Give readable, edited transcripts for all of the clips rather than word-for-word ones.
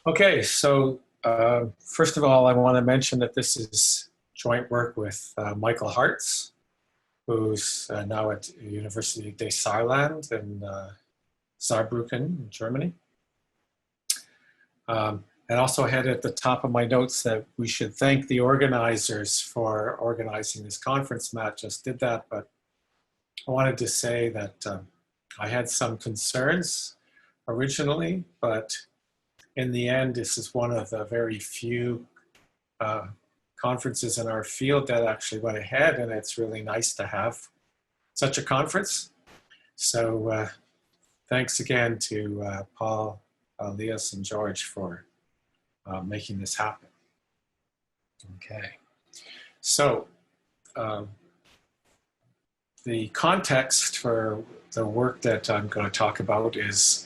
Okay, so first of all, I want to mention that this is joint work with Michael Hartz, who's now at University des Saarland in Saarbrücken, Germany. And also I had at the top of my notes that we should thank the organizers for organizing this conference. Matt just did that, but I wanted to say that I had some concerns originally, but in the end, this is one of the very few conferences in our field that actually went ahead, and it's really nice to have such a conference. So thanks again to Paul, Leas, and George for making this happen. Okay, so the context for the work that I'm going to talk about is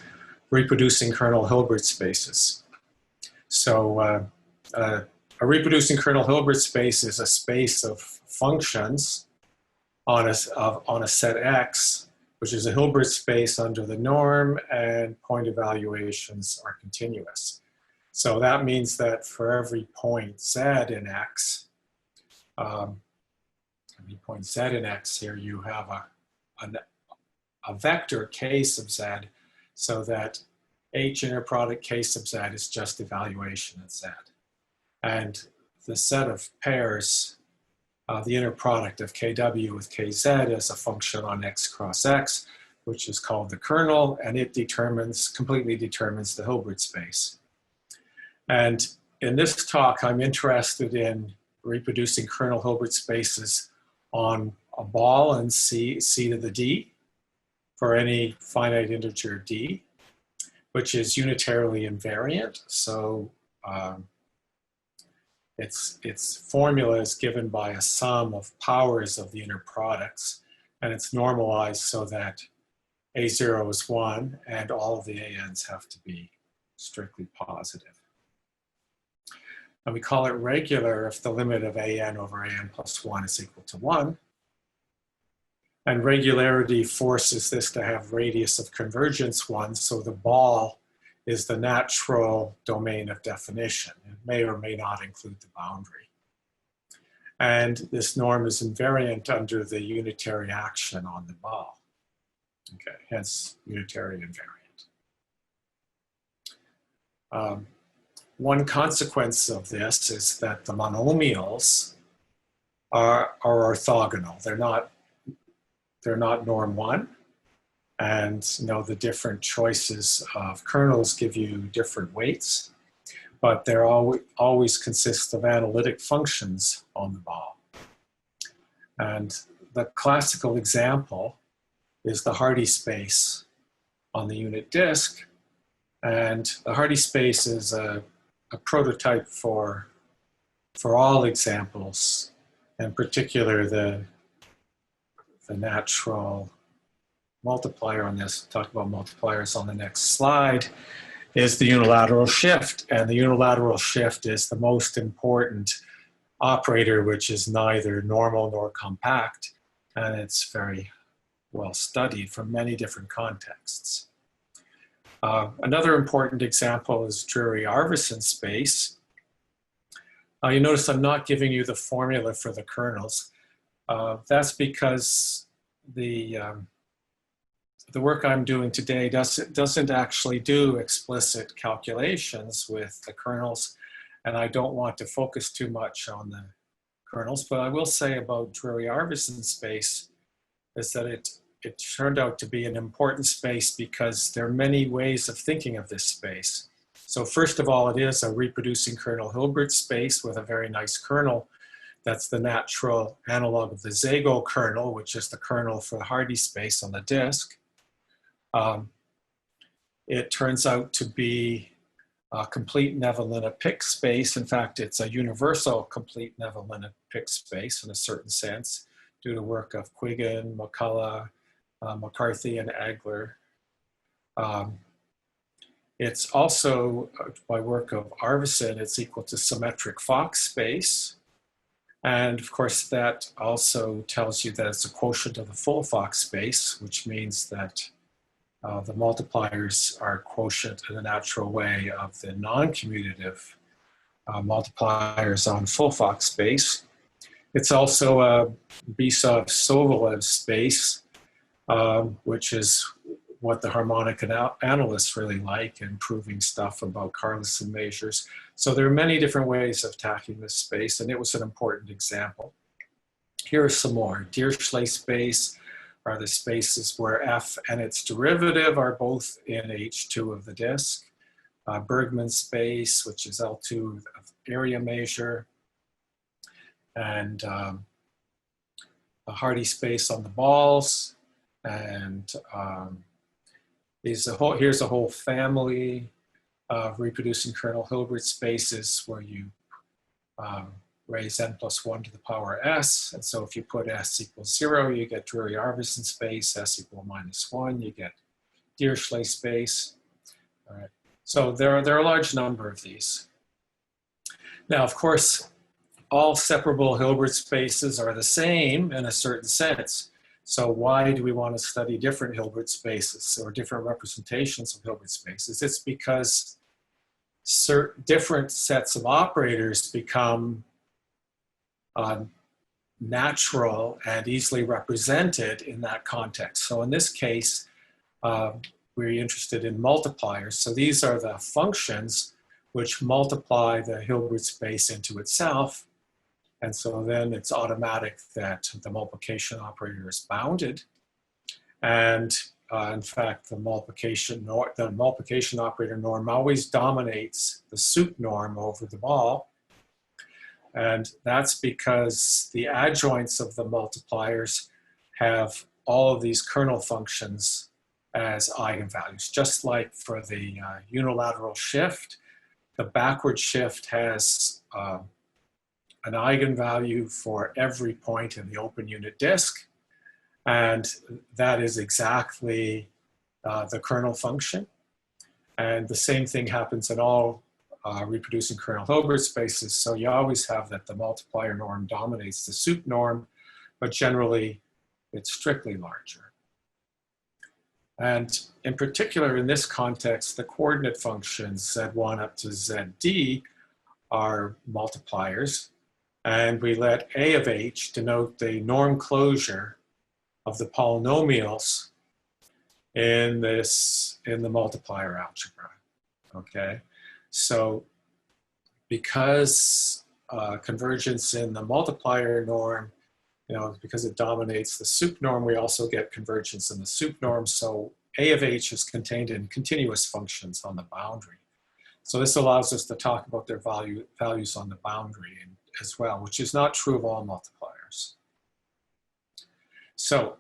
reproducing kernel Hilbert spaces. So a reproducing kernel Hilbert space is a space of functions on a set X, which is a Hilbert space under the norm, and point evaluations are continuous. So that means that for every point Z in X, here you have a vector K sub Z, so that H inner product K sub Z is just evaluation at Z. And the set of pairs, the inner product of KW with KZ is a function on X cross X, which is called the kernel, and it completely determines the Hilbert space. And in this talk, I'm interested in reproducing kernel Hilbert spaces on a ball and C to the D for any finite integer D, which is unitarily invariant. So its formula is given by a sum of powers of the inner products, and it's normalized so that A0 is 1 and all of the ANs have to be strictly positive. And we call it regular if the limit of AN over AN plus 1 is equal to 1. And regularity forces this to have radius of convergence 1, so the ball is the natural domain of definition. It may or may not include the boundary. And this norm is invariant under the unitary action on the ball. Okay, hence unitary invariant. One consequence of this is that the monomials are orthogonal. They're not norm 1. And the different choices of kernels give you different weights, but they're always consist of analytic functions on the ball. And the classical example is the Hardy space on the unit disk. And the Hardy space is a prototype for all examples, in particular the natural multiplier on this, talk about multipliers on the next slide, is the unilateral shift. And the unilateral shift is the most important operator, which is neither normal nor compact. And it's very well studied from many different contexts. Another important example is Drury-Arvidsson space. You notice I'm not giving you the formula for the kernels. That's because the work I'm doing today doesn't actually do explicit calculations with the kernels, and I don't want to focus too much on the kernels, but I will say about Drury-Arvidsson space is that it turned out to be an important space because there are many ways of thinking of this space. So first of all, it is a reproducing kernel Hilbert space with a very nice kernel. That's the natural analog of the Zago kernel, which is the kernel for the Hardy space on the disk. It turns out to be a complete Nevelina-Pick space. In fact, it's a universal complete Nevelina-Pick space in a certain sense, due to work of Quiggin, McCullough, McCarthy, and Agler. It's also, by work of Arvidsson, it's equal to symmetric Fock space. And of course, that also tells you that it's a quotient of the full Fock space, which means that The multipliers are quotient in the natural way of the non-commutative multipliers on full Fock space. It's also a Bisov-Sobolev space, which is what the harmonic analysts really like in proving stuff about Carlson measures. So there are many different ways of attacking this space, and it was an important example. Here are some more. Dirichlet space are the spaces where f and its derivative are both in H2 of the disk. Bergman space, which is L2 of area measure, and a Hardy space on the balls, and here's a whole family of reproducing kernel Hilbert spaces where you raise n plus 1 to the power s, and so if you put s equals 0, you get Drury-Arvidsson space, s equal minus 1, you get Dirichlet space. All right. So there are a large number of these. Now, of course, all separable Hilbert spaces are the same in a certain sense. So why do we want to study different Hilbert spaces or different representations of Hilbert spaces? It's because different sets of operators become natural and easily represented in that context. So in this case, we're interested in multipliers. So these are the functions which multiply the Hilbert space into itself. And so then it's automatic that the multiplication operator is bounded. And in fact, the multiplication operator norm always dominates the sup norm over the ball. And that's because the adjoints of the multipliers have all of these kernel functions as eigenvalues. Just like for the unilateral shift, the backward shift has an eigenvalue for every point in the open unit disk. And that is exactly the kernel function. And the same thing happens in all reproducing kernel Hilbert spaces. So you always have that the multiplier norm dominates the sup norm, but generally it's strictly larger. And in particular, in this context, the coordinate functions Z1 up to ZD are multipliers. And we let A of H denote the norm closure of the polynomials in the multiplier algebra, okay? So because convergence in the multiplier norm, because it dominates the sup norm, we also get convergence in the sup norm. So A of H is contained in continuous functions on the boundary. So this allows us to talk about their values on the boundary as well, which is not true of all multipliers. So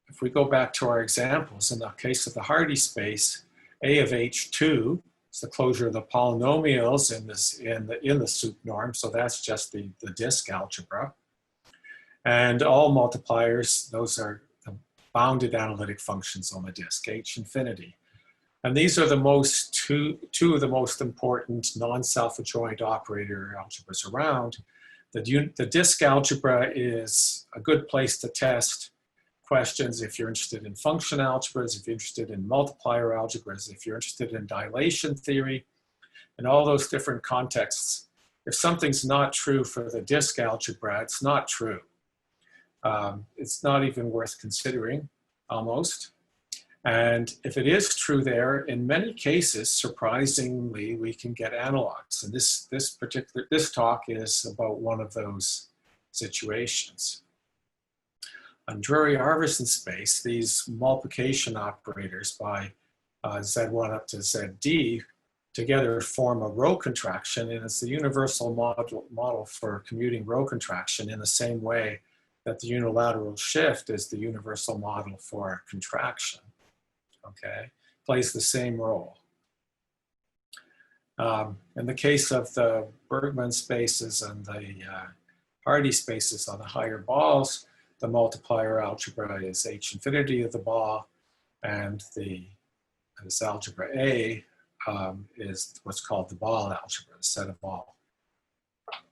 if we go back to our examples, in the case of the Hardy space, A of H2 is the closure of the polynomials in the sup norm. So that's just the disk algebra. And all multipliers, those are the bounded analytic functions on the disk, H infinity. And these are two of the most important non-self-adjoint operator algebras around. The disk algebra is a good place to test questions if you're interested in function algebras, if you're interested in multiplier algebras, if you're interested in dilation theory, and all those different contexts. If something's not true for the disk algebra, it's not true. It's not even worth considering, almost. And if it is true there, in many cases, surprisingly, we can get analogs. And this talk is about one of those situations. On Drury-Arvidsson space, these multiplication operators by Z1 up to ZD together form a row contraction, and it's the universal model for commuting row contraction in the same way that the unilateral shift is the universal model for contraction. Okay, plays the same role. In the case of the Bergman spaces and the Hardy spaces on the higher balls, the multiplier algebra is H infinity of the ball, and this algebra A is what's called the ball algebra, the set of all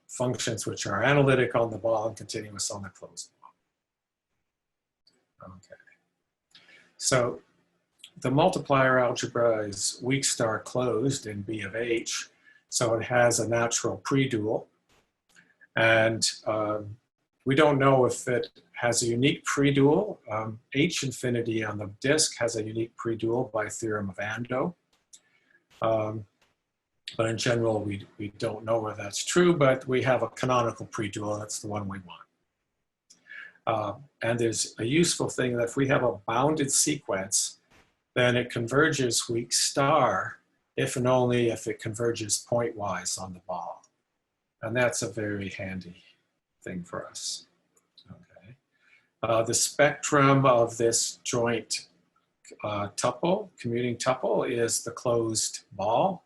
functions which are analytic on the ball and continuous on the closed ball. Okay, so the multiplier algebra is weak star closed in B of H, so it has a natural pre-dual. And we don't know if it has a unique pre-dual. H infinity on the disk has a unique pre-dual by theorem of Ando. But in general, we don't know whether that's true, but we have a canonical pre-dual, that's the one we want. And there's a useful thing that if we have a bounded sequence, then it converges weak star if and only if it converges pointwise on the ball. And that's a very handy thing for us. Okay. The spectrum of this joint tuple, commuting tuple, is the closed ball.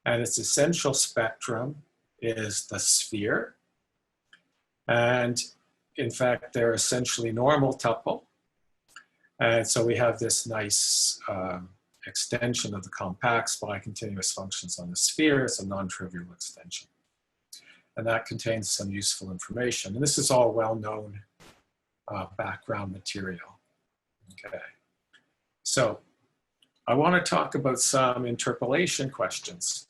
And its essential spectrum is the sphere. And in fact, they're essentially normal tuple. And so we have this nice extension of the compacts by continuous functions on the sphere. It's a non-trivial extension. And that contains some useful information. And this is all well-known background material. Okay. So I want to talk about some interpolation questions.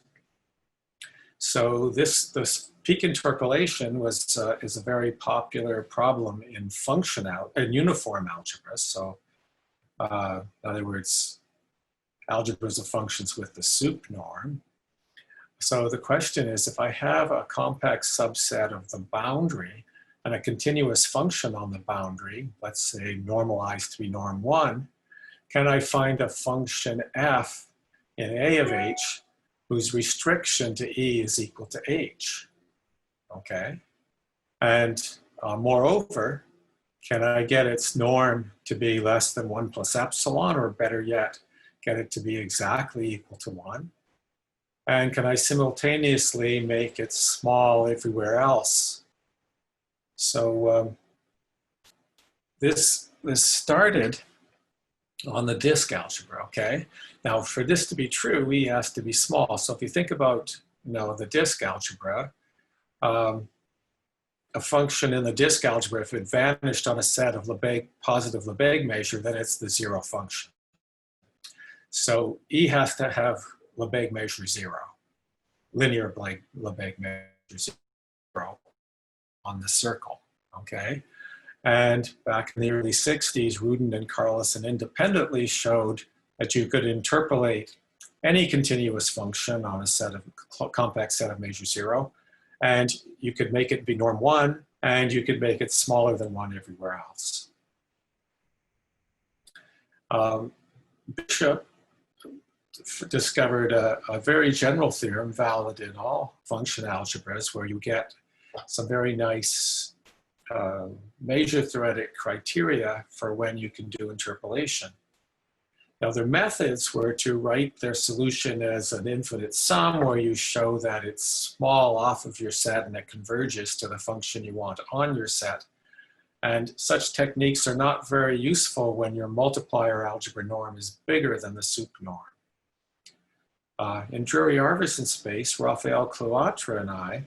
So this peak interpolation is a very popular problem in uniform algebras. So in other words, algebras of functions with the sup norm. So the question is, if I have a compact subset of the boundary and a continuous function on the boundary, let's say normalized to be norm 1, can I find a function f in A of H whose restriction to E is equal to H? Okay. And moreover, can I get its norm to be less than 1 plus epsilon, or better yet, get it to be exactly equal to 1? And can I simultaneously make it small everywhere else? So this started on the disk algebra, okay? Now, for this to be true, E has to be small. So if you think about, the disk algebra, a function in the disk algebra, if it vanished on a set of positive Lebesgue measure, then it's the 0 function. So E has to have Lebesgue measure 0, linear Lebesgue measure 0 on the circle, okay? And back in the early 60s, Rudin and Carlson independently showed that you could interpolate any continuous function on a compact set of measure 0, and you could make it be norm 1, and you could make it smaller than 1 everywhere else. Bishop discovered a very general theorem valid in all function algebras, where you get some very nice major theoretic criteria for when you can do interpolation. Now, their methods were to write their solution as an infinite sum, where you show that it's small off of your set and it converges to the function you want on your set. And such techniques are not very useful when your multiplier algebra norm is bigger than the sup norm. In Drury-Arvidsson space, Raphael Cloatre and I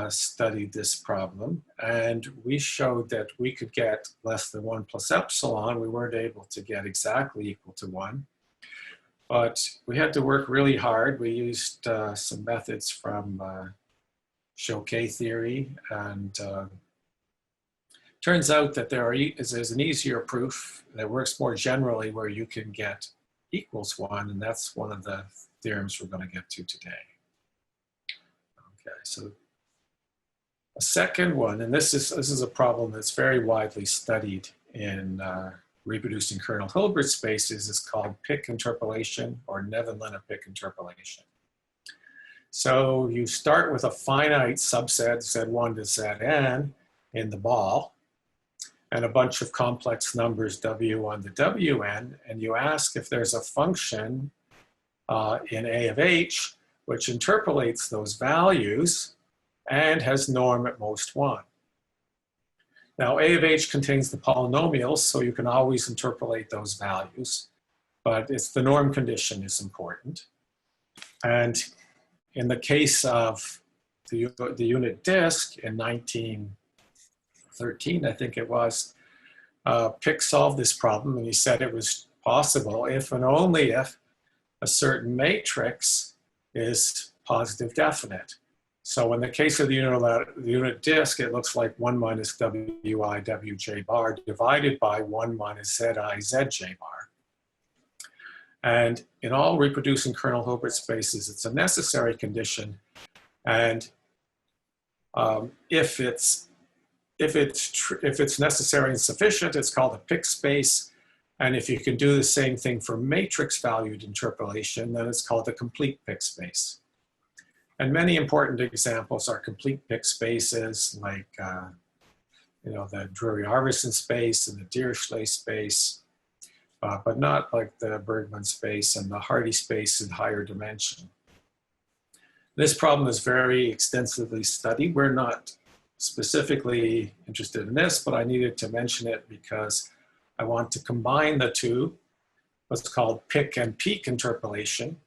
studied this problem, and we showed that we could get less than 1 plus epsilon. We weren't able to get exactly equal to 1, but we had to work really hard. We used some methods from Choquet theory, and turns out that there's an easier proof that works more generally where you can get equals 1, and that's one of the theorems we're going to get to today. Okay, so a second one, and this is a problem that's very widely studied in reproducing kernel Hilbert spaces, is called Pick interpolation, or Neven-Linnapick interpolation. So you start with a finite subset Z1 to Zn in the ball, and a bunch of complex numbers W1 to Wn, and you ask if there's a function in A of H which interpolates those values and has norm at most 1. Now, A of H contains the polynomials, so you can always interpolate those values, but it's the norm condition is important. And in the case of the unit disk in 1913, I think it was, Pick solved this problem, and he said it was possible if and only if a certain matrix is positive definite. So in the case of the unit disk, it looks like 1 minus wi wj bar divided by 1 minus zi zj bar. And in all reproducing kernel Hilbert spaces, it's a necessary condition. And if it's necessary and sufficient, it's called a Pick space. And if you can do the same thing for matrix valued interpolation, then it's called a complete Pick space. And many important examples are complete Pick spaces, like the Drury-Arvidsson space and the Dirichlet space, but not like the Bergman space and the Hardy space in higher dimension. This problem is very extensively studied. We're not specifically interested in this, but I needed to mention it because I want to combine the two, what's called pick and peak interpolation.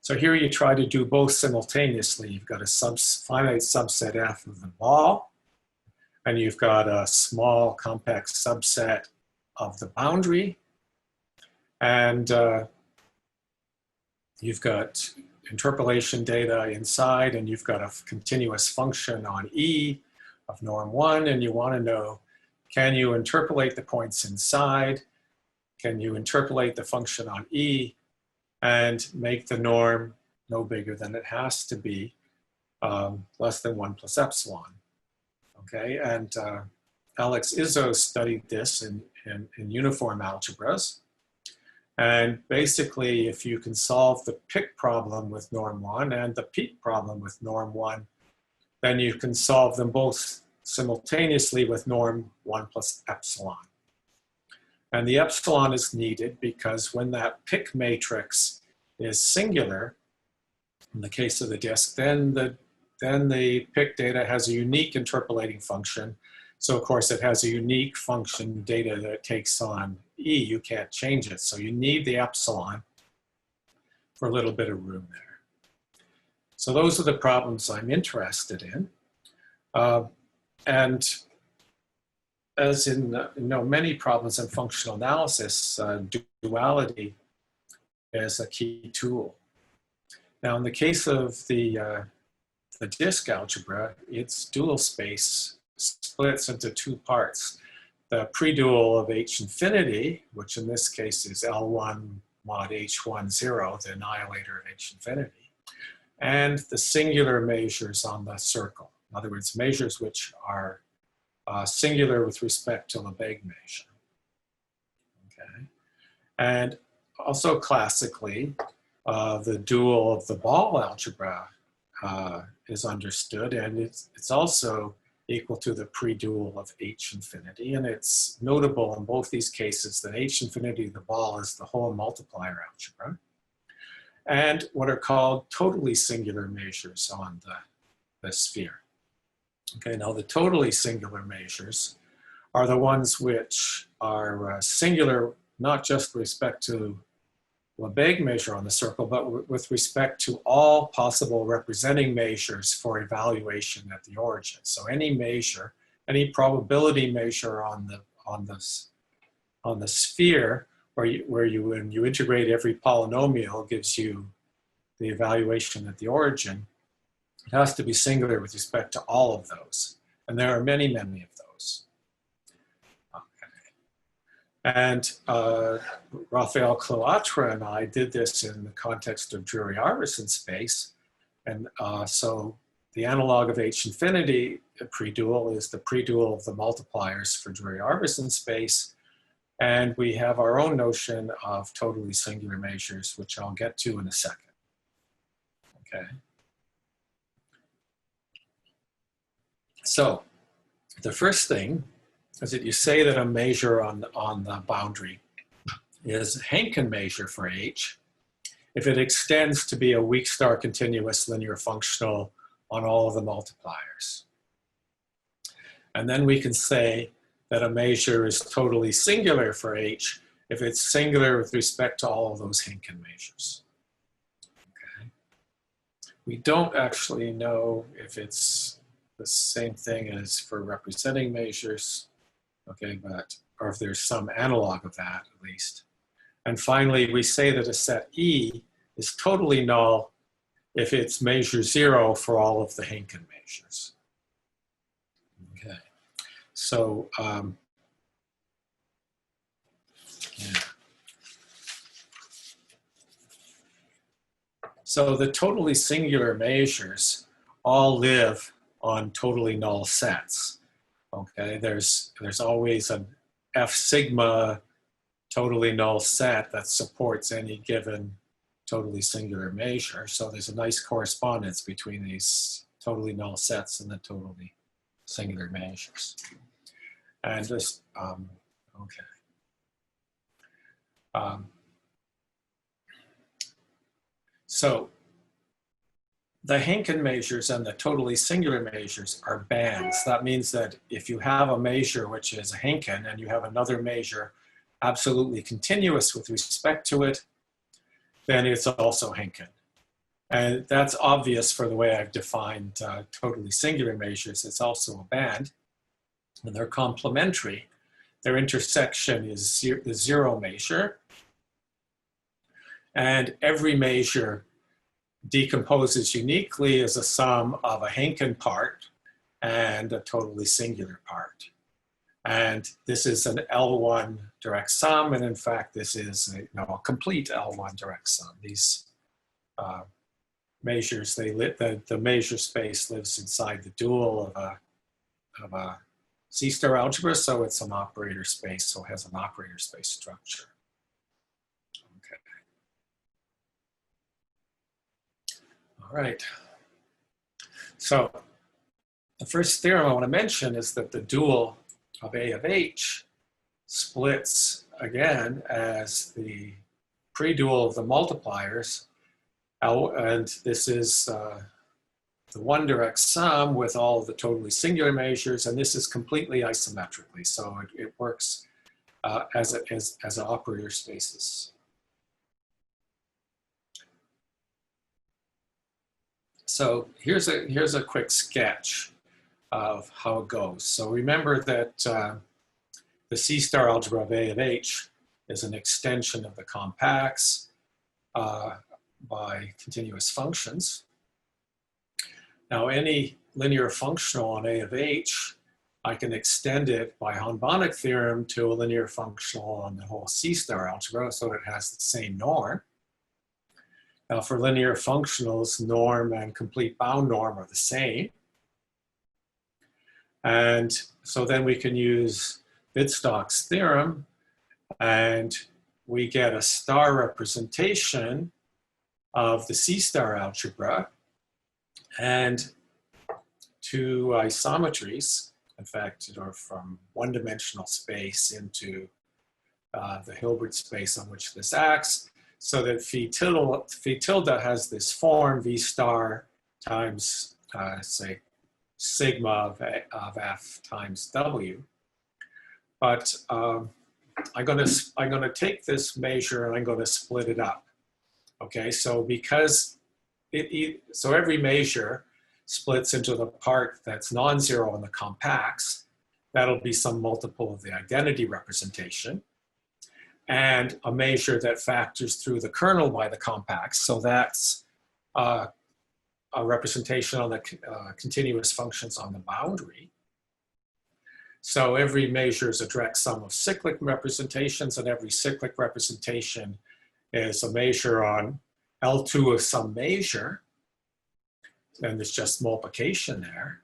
So here you try to do both simultaneously. You've got a finite subset F of the ball, and you've got a small compact subset of the boundary, and you've got interpolation data inside, and you've got a continuous function on E of norm 1, and you want to know, can you interpolate the points inside? Can you interpolate the function on E and make the norm no bigger than it has to be, less than 1 plus epsilon? Okay, and Alex Izzo studied this in uniform algebras. And basically, if you can solve the pick problem with norm 1 and the peak problem with norm 1, then you can solve them both simultaneously with norm 1 plus epsilon. And the epsilon is needed because when that pick matrix is singular, in the case of the disk, then the pick data has a unique interpolating function. So of course it has a unique function data that it takes on E. You can't change it. So you need the epsilon for a little bit of room there. So those are the problems I'm interested in. And as in many problems in functional analysis, duality is a key tool. Now in the case of the disk algebra, its dual space splits into two parts. The pre-dual of H infinity, which in this case is L1 mod H1 0, the annihilator of H infinity, and the singular measures on the circle. In other words, measures which are singular with respect to Lebesgue measure. Okay, and also classically, the dual of the ball algebra is understood, and it's also equal to the pre-dual of H infinity. And it's notable in both these cases that H infinity, the ball, is the whole multiplier algebra, and what are called totally singular measures on the sphere. Okay, now the totally singular measures are the ones which are singular, not just with respect to Lebesgue measure on the circle, but with respect to all possible representing measures for evaluation at the origin. So any measure, any probability measure on the sphere, when you integrate every polynomial, gives you the evaluation at the origin. It has to be singular with respect to all of those, and there are many, many of those. And Raphael Cloatre and I did this in the context of Drury-Arvidsson space. And so the analog of H infinity pre-dual is the pre-dual of the multipliers for Drury-Arvidsson space. And we have our own notion of totally singular measures, which I'll get to in a second. Okay. So the first thing is that you say that a measure on the boundary is a Henkin measure for H if it extends to be a weak star continuous linear functional on all of the multipliers. And then we can say that a measure is totally singular for H if it's singular with respect to all of those Henkin measures. Okay. We don't actually know if it's the same thing as for representing measures. Okay, or if there's some analog of that at least. And finally, we say that a set E is totally null if it's measure 0 for all of the Henkin measures. Okay, so yeah. So the totally singular measures all live on totally null sets. Okay, there's always an F sigma totally null set that supports any given totally singular measure. So there's a nice correspondence between these totally null sets and the totally singular measures. And just, okay. So the Henkin measures and the totally singular measures are bands. That means that if you have a measure which is a Henkin and you have another measure absolutely continuous with respect to it, then it's also Henkin. And that's obvious for the way I've defined totally singular measures. It's also a band, and they're complementary. Their intersection is the 0 measure, and every measure decomposes uniquely as a sum of a Henkin part and a totally singular part. And this is an L1 direct sum, and in fact, this is a complete L1 direct sum. These measures, the measure space lives inside the dual of a C-star algebra, so it's an operator space, so it has an operator space structure. Okay. All right. So the first theorem I want to mention is that the dual of A of H splits again as the pre-dual of the multipliers, and this is the one direct sum with all of the totally singular measures, and this is completely isometrically, so it works as an operator spaces. So here's a quick sketch of how it goes. So remember that the C-star algebra of A of H is an extension of the compacts by continuous functions. Now, any linear functional on A of H, I can extend it by Hahn-Banach theorem to a linear functional on the whole C-star algebra, so it has the same norm. Now, for linear functionals, norm and complete bound norm are the same. And so then we can use Wittstock's theorem, and we get a star representation of the C-star algebra and two isometries, in fact, from one-dimensional space into the Hilbert space on which this acts, so that phi tilde has this form, V star times, say, sigma of F times W. But I'm going to take this measure and I'm going to split it up. Okay, so because so every measure splits into the part that's non-zero in the compacts, that'll be some multiple of the identity representation, and a measure that factors through the kernel by the compacts, so that's a representation on the continuous functions on the boundary. So every measure is a direct sum of cyclic representations, and every cyclic representation is a measure on L2 of some measure, and there's just multiplication there.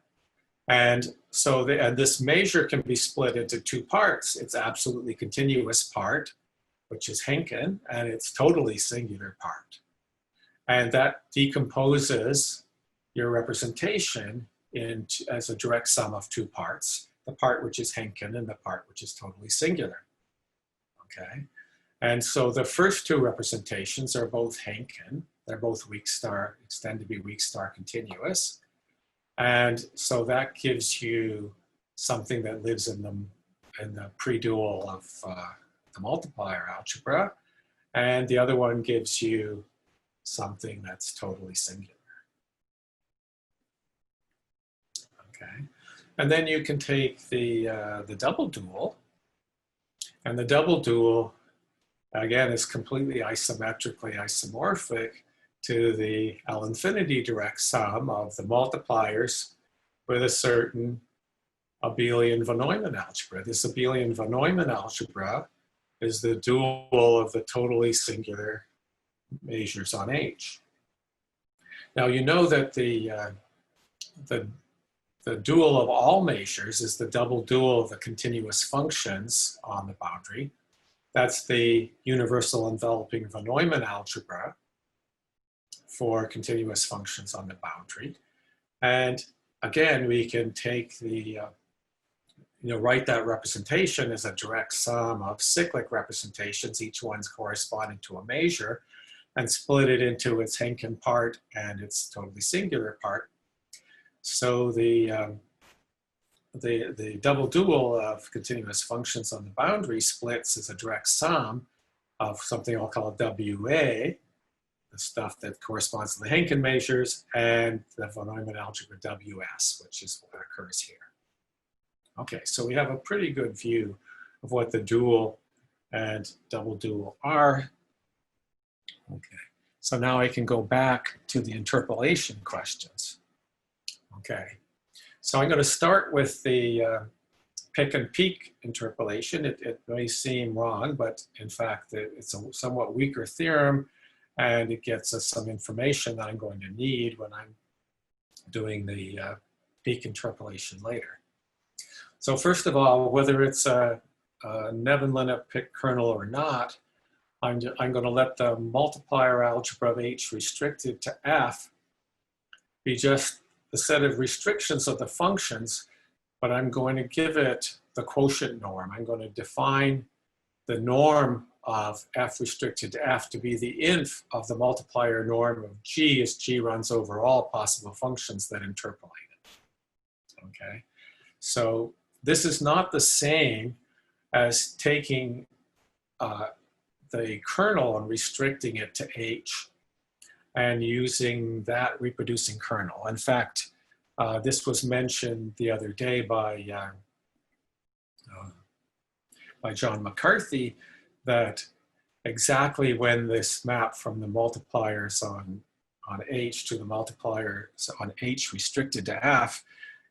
And so and this measure can be split into two parts. It's absolutely continuous part, which is Henkin, and it's totally singular part. And that decomposes your representation as a direct sum of two parts, the part which is Henkin and the part which is totally singular. Okay? And so the first two representations are both Henkin. They're both weak star, extend to be weak star continuous. And so that gives you something that lives in the pre-dual of the multiplier algebra. And the other one gives you something that's totally singular. Okay. And then you can take the double dual, and the double dual again, is completely isometrically isomorphic to the L infinity direct sum of the multipliers with a certain abelian von Neumann algebra. This abelian von Neumann algebra is the dual of the totally singular measures on H. Now you know that the dual of all measures is the double dual of the continuous functions on the boundary. That's the universal enveloping von Neumann algebra for continuous functions on the boundary. And again, we can take the, write that representation as a direct sum of cyclic representations, each one's corresponding to a measure, and split it into its Henkin part and its totally singular part. So the double dual of continuous functions on the boundary splits as a direct sum of something I'll call WA, the stuff that corresponds to the Henkin measures, and the von Neumann algebra WS, which is what occurs here. Okay, so we have a pretty good view of what the dual and double dual are. Okay, so now I can go back to the interpolation questions. Okay, so I'm going to start with the Picpeak interpolation. It may seem wrong, but in fact, it's a somewhat weaker theorem, and it gets us some information that I'm going to need when I'm doing the peak interpolation later. So first of all, whether it's a Neven-Linnet Pick kernel or not, I'm going to let the multiplier algebra of H restricted to F be just the set of restrictions of the functions, but I'm going to give it the quotient norm. I'm going to define the norm of F restricted to F to be the inf of the multiplier norm of G as G runs over all possible functions that interpolate it. Okay, so this is not the same as taking the kernel and restricting it to H and using that reproducing kernel. In fact, this was mentioned the other day by John McCarthy, that exactly when this map from the multipliers on H to the multipliers on H restricted to F,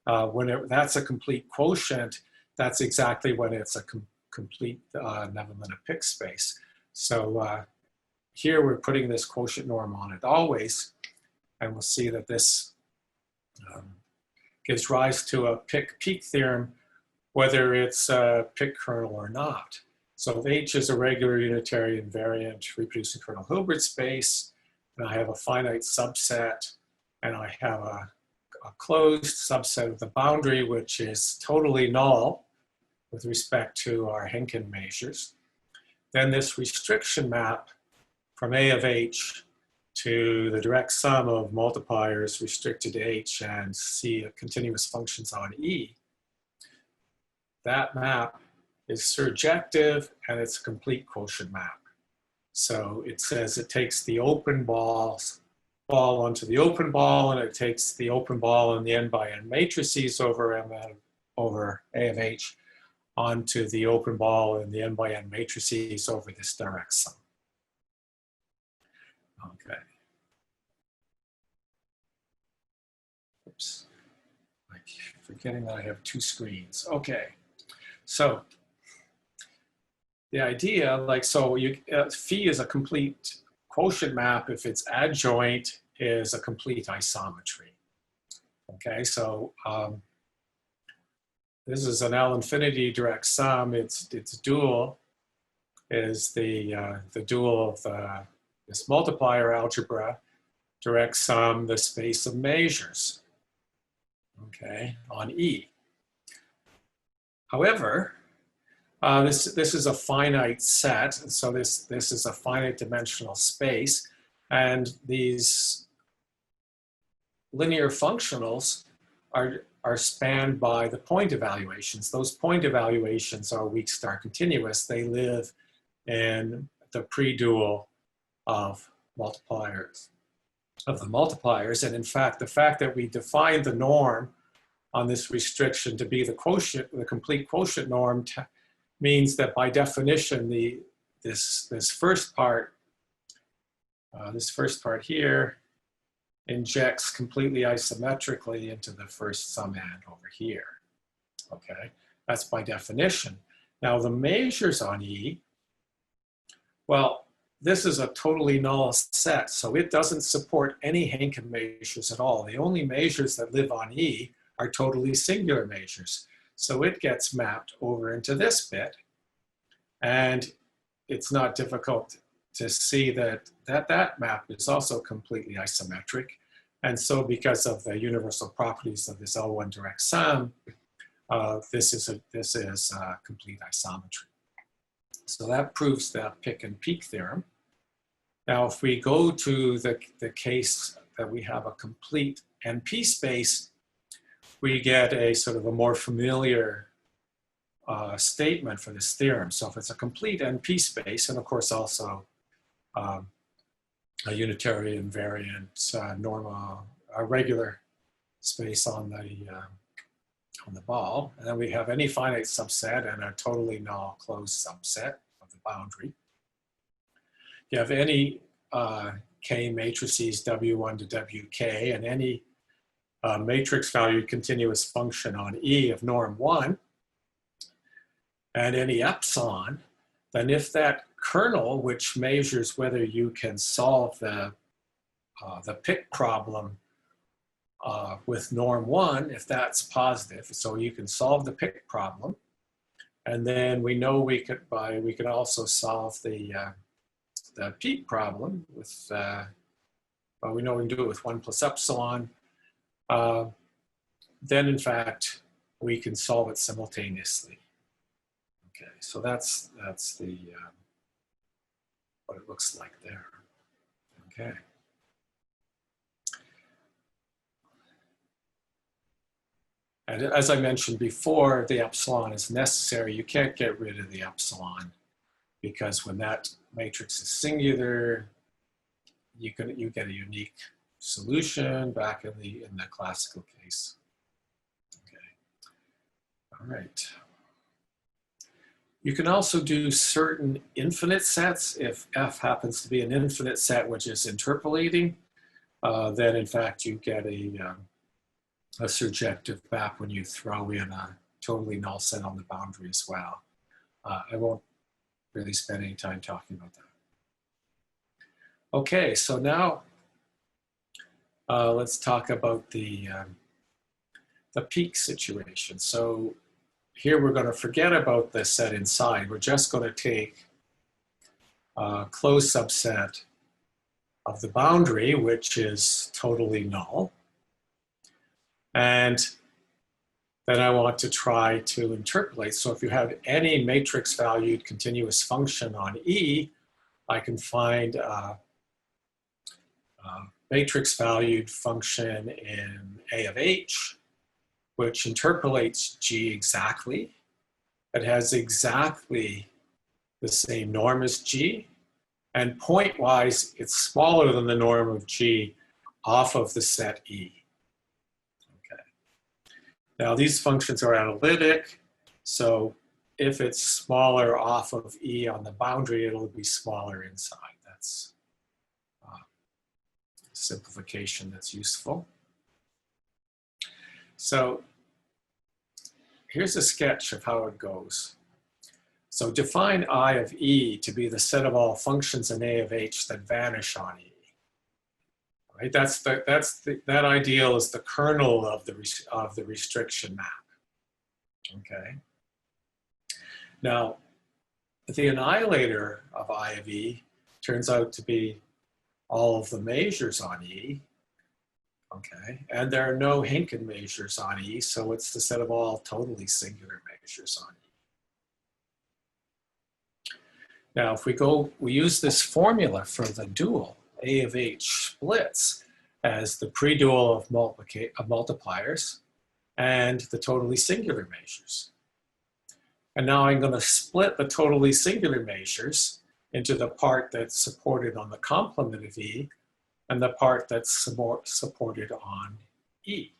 that's a complete quotient, that's exactly when it's a complete Neven-Linnet Pick space. So here we're putting this quotient norm on it always, and we'll see that this gives rise to a Picpeak theorem, whether it's a Pick kernel or not. So if H is a regular unitary invariant reproducing kernel Hilbert space, and I have a finite subset, and I have a closed subset of the boundary, which is totally null with respect to our Henkin measures, then this restriction map from A of H to the direct sum of multipliers restricted to H and C continuous functions on E, that map is surjective and it's a complete quotient map. So it says it takes the open ball onto the open ball, and it takes the open ball and the n by n matrices over A of H onto the open ball and the n by n matrices over this direct sum. Okay. Oops. I'm forgetting that I have two screens. Okay. So the idea, phi is a complete quotient map if its adjoint is a complete isometry. Okay, so this is an L infinity direct sum. Its dual is the dual of this multiplier algebra direct sum the space of measures. Okay, on E. However, this is a finite set, so this is a finite dimensional space, and these linear functionals are spanned by the point evaluations. Those point evaluations are weak star continuous. They live in the pre-dual of multipliers, of the multipliers, and in fact, the fact that we define the norm on this restriction to be the quotient, the complete quotient norm, means that by definition, the this first part here injects completely isometrically into the first summand over here. Okay, that's by definition. Now the measures on E, well, this is a totally null set, so it doesn't support any Hankin measures at all. The only measures that live on E are totally singular measures. So it gets mapped over into this bit, and it's not difficult to see that that map is also completely isometric. And so because of the universal properties of this L1 direct sum, this is complete isometry. So that proves the Pick and Peak theorem. Now, if we go to the case that we have a complete NP space, we get a sort of a more familiar statement for this theorem. So if it's a complete NP space, and of course also a unitary invariant normal, a regular space on the ball, and then we have any finite subset and a totally null closed subset of the boundary. You have any K matrices W1 to WK and any matrix valued continuous function on E of norm 1 and any epsilon, then if that kernel, which measures whether you can solve the Pick problem with norm 1, if that's positive, so you can solve the Pick problem, and then we know we could also solve the Peak problem with well, we know we can do it with 1 plus epsilon. Then in fact we can solve it simultaneously. Okay, so that's the what it looks like there. Okay. And as I mentioned before, the epsilon is necessary. You can't get rid of the epsilon because when that matrix is singular, you get a unique solution back in the classical case. Okay. All right. You can also do certain infinite sets. If F happens to be an infinite set which is interpolating, then in fact you get a surjective map when you throw in a totally null set on the boundary as well. I won't really spend any time talking about that. Okay, so now let's talk about the peak situation. So here we're going to forget about the set inside. We're just going to take a closed subset of the boundary, which is totally null. And then I want to try to interpolate. So if you have any matrix valued continuous function on E, I can find a matrix valued function in A of H, which interpolates G exactly. It has exactly the same norm as G. And point-wise, it's smaller than the norm of G off of the set E. Okay. Now, these functions are analytic. So if it's smaller off of E on the boundary, it'll be smaller inside. That's simplification that's useful. So here's a sketch of how it goes. So define I of E to be the set of all functions in A of H that vanish on E. Right? That ideal is the kernel of the restriction map. Okay. Now, the annihilator of I of E turns out to be all of the measures on E. Okay, and there are no Hankin measures on E, so it's the set of all totally singular measures on E. Now, if we use this formula for the dual, A of H splits as the pre-dual of multipliers and the totally singular measures. And now I'm going to split the totally singular measures into the part that's supported on the complement of E and the part that's supported on E.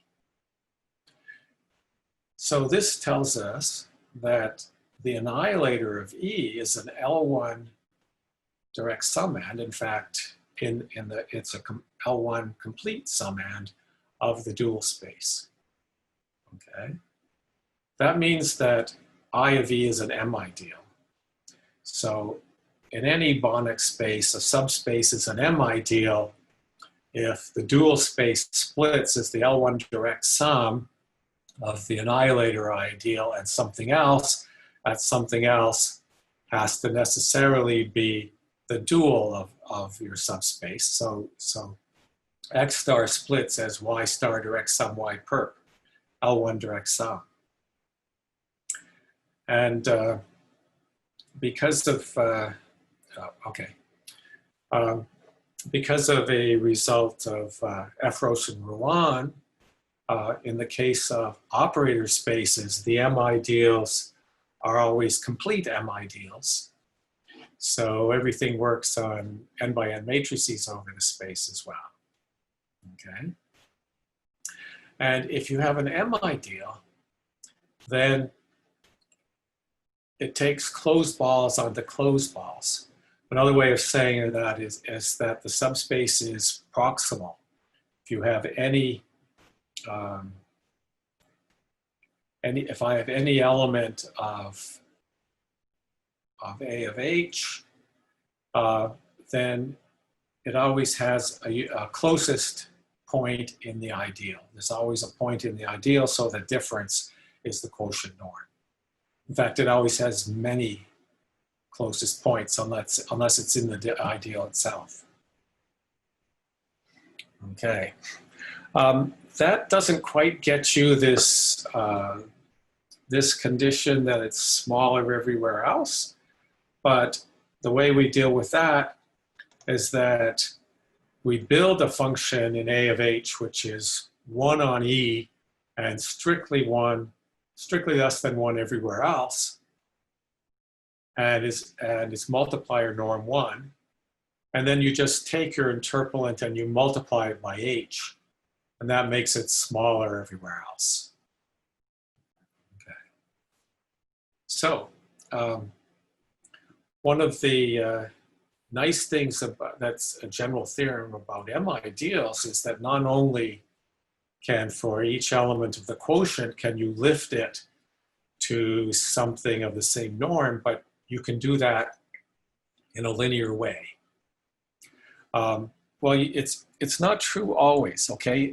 So this tells us that the annihilator of E is an L1 direct summand. In fact, it's a L1 complete summand of the dual space. Okay, that means that I of E is an M ideal. So in any Banach space, a subspace is an M ideal if the dual space splits as the L1 direct sum of the annihilator ideal and something else. That something else has to necessarily be the dual of your subspace. So X star splits as Y star direct sum Y perp, L1 direct sum. And because of, because of a result of Efros and Rouen, in the case of operator spaces, the M ideals are always complete M ideals. So everything works on n by n matrices over the space as well. Okay. And if you have an M ideal, then it takes closed balls onto closed balls. Another way of saying that is that the subspace is proximal. If you have if I have any element of A of H, then it always has a closest point in the ideal. There's always a point in the ideal, so the difference is the quotient norm. In fact, it always has many closest points unless it's in the ideal itself. Okay. That doesn't quite get you this, this condition that it's smaller everywhere else, but the way we deal with that is that we build a function in A of H, which is 1 on E and strictly less than 1 everywhere else, and its multiplier norm 1. And then you just take your interpolant and you multiply it by H, and that makes it smaller everywhere else. Okay. So one of the nice things about, that's a general theorem about M ideals, is that not only can, for each element of the quotient, can you lift it to something of the same norm, but you can do that in a linear way. Well, it's not true always, okay?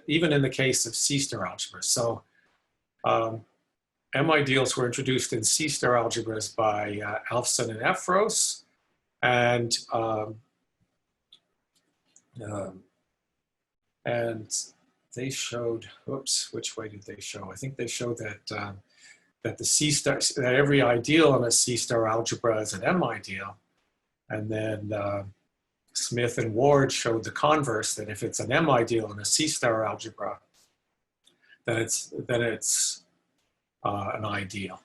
Even in the case of C-star algebras. So M ideals were introduced in C-star algebras by Alfson and Efros, and they showed, oops, which way did they show? I think they showed that that the C-star, that every ideal in a C-star algebra is an M ideal, and then Smith and Ward showed the converse, that if it's an M ideal in a C-star algebra, then it's an ideal,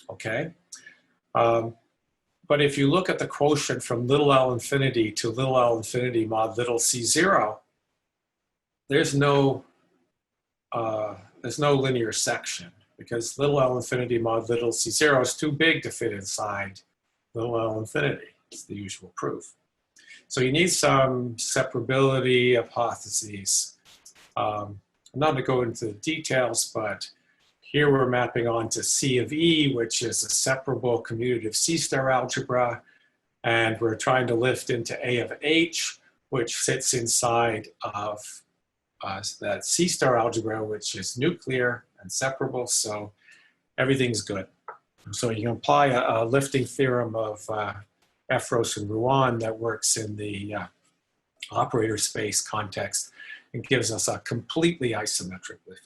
okay? But if you look at the quotient from little L infinity to little L infinity mod little C0, there's no linear section, because little L infinity mod little C0 is too big to fit inside little L infinity. It's the usual proof. So you need some separability hypotheses. I'm not going to go into the details, but here we're mapping onto C of E, which is a separable commutative C-star algebra, and we're trying to lift into A of H, which sits inside of that C-star algebra, which is nuclear and separable, so everything's good. So you can apply a lifting theorem of Efros and Rouen that works in the operator space context and gives us a completely isometric lifting.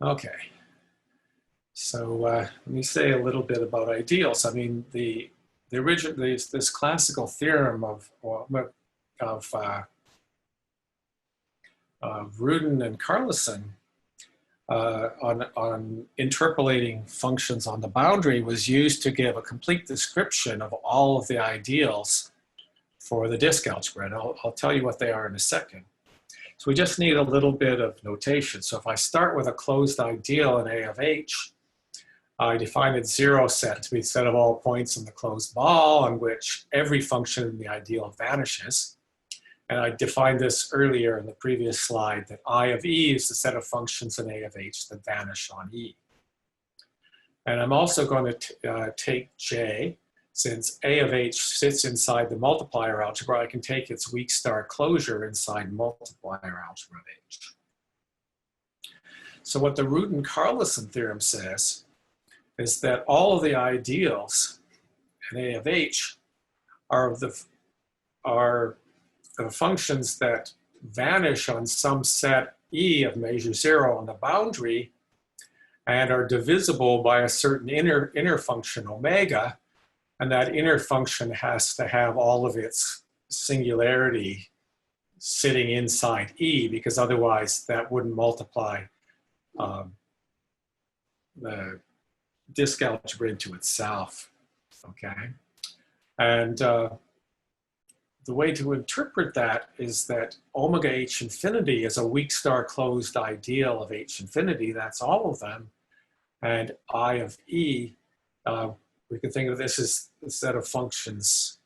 Okay. So let me say a little bit about ideals. I mean, the original, this classical theorem of Rudin and Carlson on interpolating functions on the boundary was used to give a complete description of all of the ideals for the disk algebra. And I'll tell you what they are in a second. So we just need a little bit of notation. So if I start with a closed ideal in A of H, I define its zero set to be the set of all points in the closed ball on which every function in the ideal vanishes. And I defined this earlier in the previous slide, that I of E is the set of functions in A of H that vanish on E. And I'm also going to take J. Since A of H sits inside the multiplier algebra, I can take its weak star closure inside multiplier algebra of H. So what the Rudin-Carlson theorem says is that all of the ideals in A of H are the functions that vanish on some set E of measure 0 on the boundary and are divisible by a certain inner function omega, and that inner function has to have all of its singularity sitting inside E, because otherwise that wouldn't multiply the disk algebra into itself, okay? And the way to interpret that is that omega H infinity is a weak star closed ideal of H infinity, that's all of them, and I of E, we can think of this as a set of functions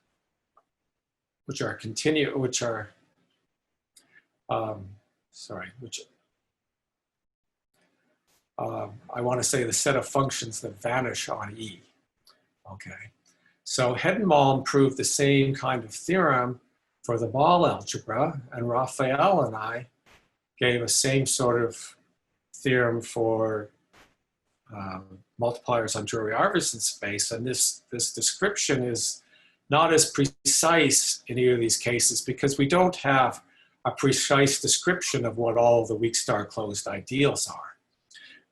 which are I want to say the set of functions that vanish on E, okay? So Head-Malm proved the same kind of theorem for the ball algebra, and Raphael and I gave a same sort of theorem for multipliers on Drury-Arvidsson space, and this description is not as precise in either of these cases because we don't have a precise description of what all of the weak star closed ideals are.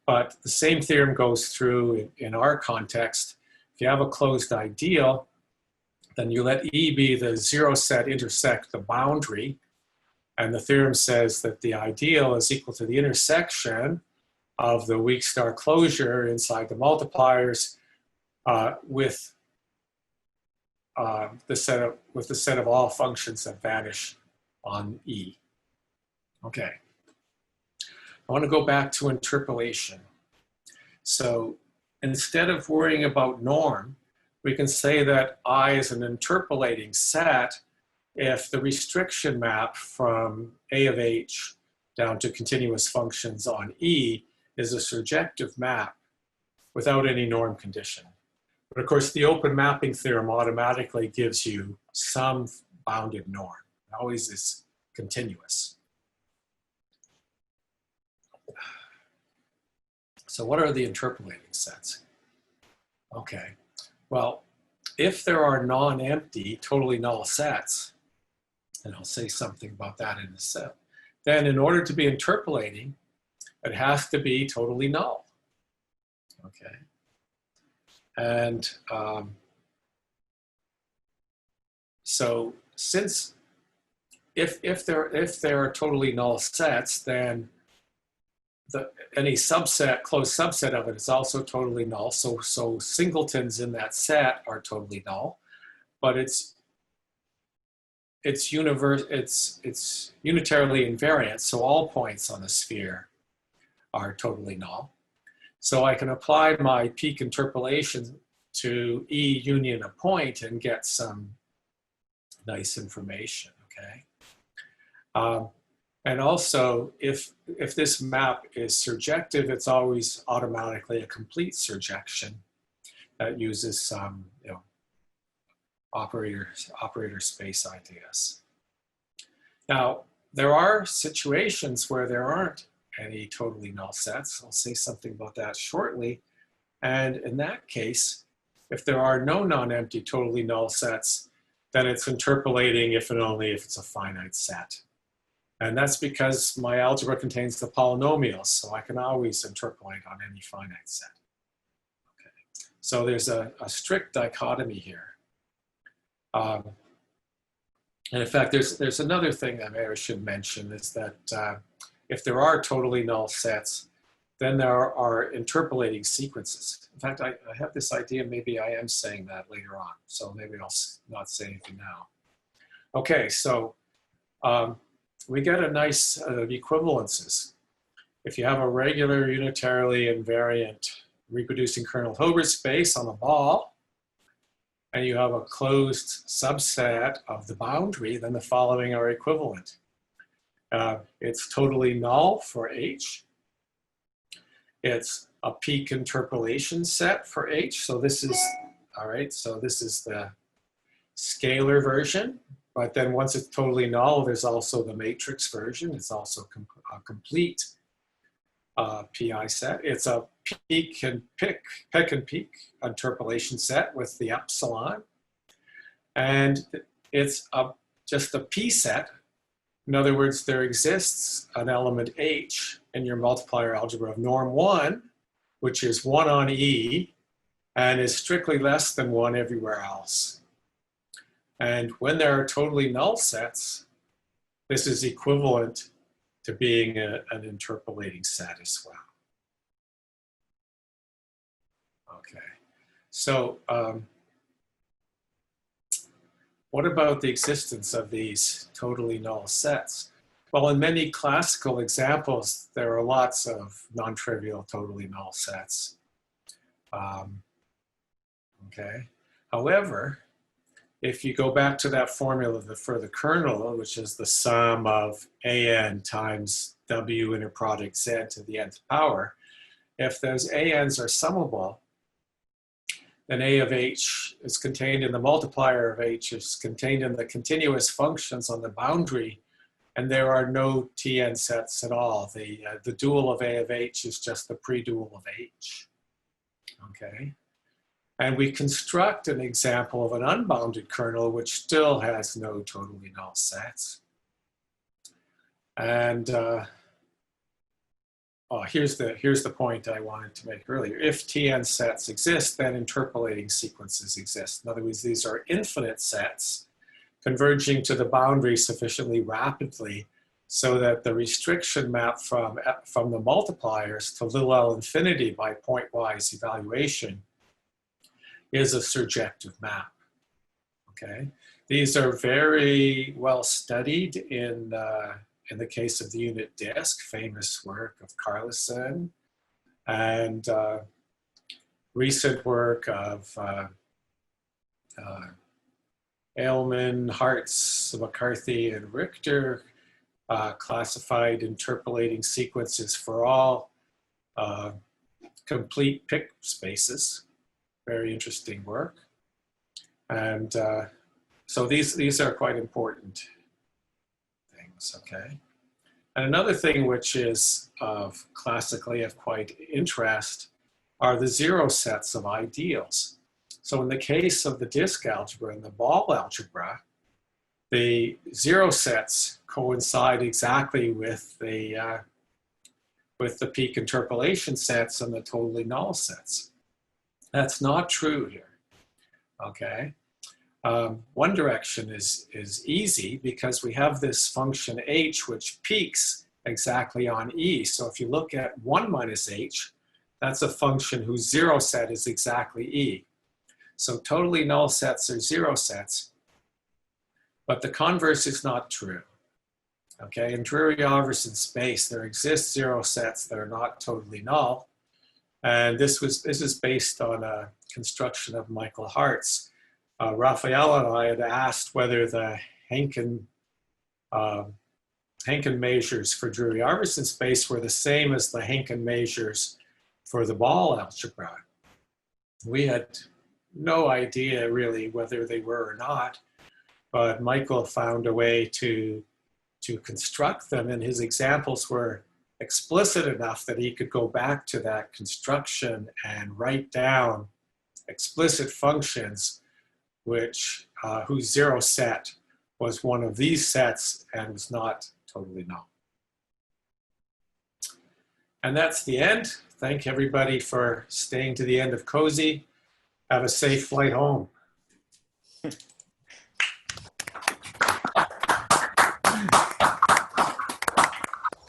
But the same theorem goes through in our context. If you have a closed ideal, then you let E be the zero set intersect the boundary, and the theorem says that the ideal is equal to the intersection of the weak star closure inside the multipliers with the set of all functions that vanish on E. Okay. I want to go back to interpolation. So instead of worrying about norm, we can say that I is an interpolating set if the restriction map from A of H down to continuous functions on E is a surjective map without any norm condition. But of course, the open mapping theorem automatically gives you some bounded norm. It always is continuous. So what are the interpolating sets? Okay, well, if there are non-empty, totally null sets, and I'll say something about that in a sec, then in order to be interpolating, it has to be totally null, okay? And so since, if there are totally null sets, then any subset, closed subset of it is also totally null. So singletons in that set are totally null, but it's unitarily invariant. So all points on the sphere are totally null. So I can apply my peak interpolation to E union a point and get some nice information, okay? And also, if this map is surjective, it's always automatically a complete surjection that uses some, operator space ideas. Now, there are situations where there aren't any totally null sets. I'll say something about that shortly. And in that case, if there are no non-empty totally null sets, then it's interpolating if and only if it's a finite set. And that's because my algebra contains the polynomials, so I can always interpolate on any finite set. Okay. So there's a strict dichotomy here. And in fact, there's another thing that I should mention is that if there are totally null sets, then there are interpolating sequences. In fact, I have this idea, maybe I am saying that later on, so maybe I'll not say anything now. Okay, so we get a nice equivalences. If you have a regular unitarily invariant reproducing kernel Hilbert space on a ball, and you have a closed subset of the boundary, then the following are equivalent. It's totally null for H. It's a peak interpolation set for H. So this is, all right, so this is the scalar version. But then once it's totally null, there's also the matrix version. It's also a complete PI set. It's a peak and peck and peak interpolation set with the epsilon. And it's just a P set. In other words, there exists an element H in your multiplier algebra of norm 1, which is 1 on E, and is strictly less than 1 everywhere else. And when there are totally null sets, this is equivalent to being an interpolating set as well. Okay, so what about the existence of these totally null sets? Well, in many classical examples, there are lots of non-trivial totally null sets. Okay, however, if you go back to that formula for the kernel, which is the sum of an times w inner product z to the nth power, if those ans are summable, then a of h is contained in the multiplier of h, is contained in the continuous functions on the boundary, and there are no Tn sets at all. The dual of a of h is just the pre-dual of h. Okay. And we construct an example of an unbounded kernel which still has no totally null sets. And here's the point I wanted to make earlier. If Tn sets exist, then interpolating sequences exist. In other words, these are infinite sets converging to the boundary sufficiently rapidly so that the restriction map from the multipliers to little l infinity by pointwise evaluation is a surjective map. Okay, these are very well studied in the case of the unit disk, famous work of Carlson, and recent work of Eilman, Hartz, McCarthy, and Richter classified interpolating sequences for all complete Pick spaces. Very interesting work. And so these are quite important things, okay? And another thing which is classically of quite interest are the zero sets of ideals. So in the case of the disk algebra and the ball algebra, the zero sets coincide exactly with the peak interpolation sets and the totally null sets. That's not true here, okay? One direction is easy because we have this function h which peaks exactly on E. So if you look at 1 minus h, that's a function whose zero set is exactly E. So totally null sets are zero sets, but the converse is not true. Okay, in Drury-Iverson space, there exist zero sets that are not totally null. And this is based on a construction of Michael Hart's. Raphael and I had asked whether the Henkin measures for Drury-Iverson space were the same as the Henkin measures for the ball algebra. We had no idea really whether they were or not, but Michael found a way to construct them, and his examples were explicit enough that he could go back to that construction and write down explicit functions whose zero set was one of these sets and was not totally null. And that's the end. Thank everybody for staying to the end of Cozy. Have a safe flight home.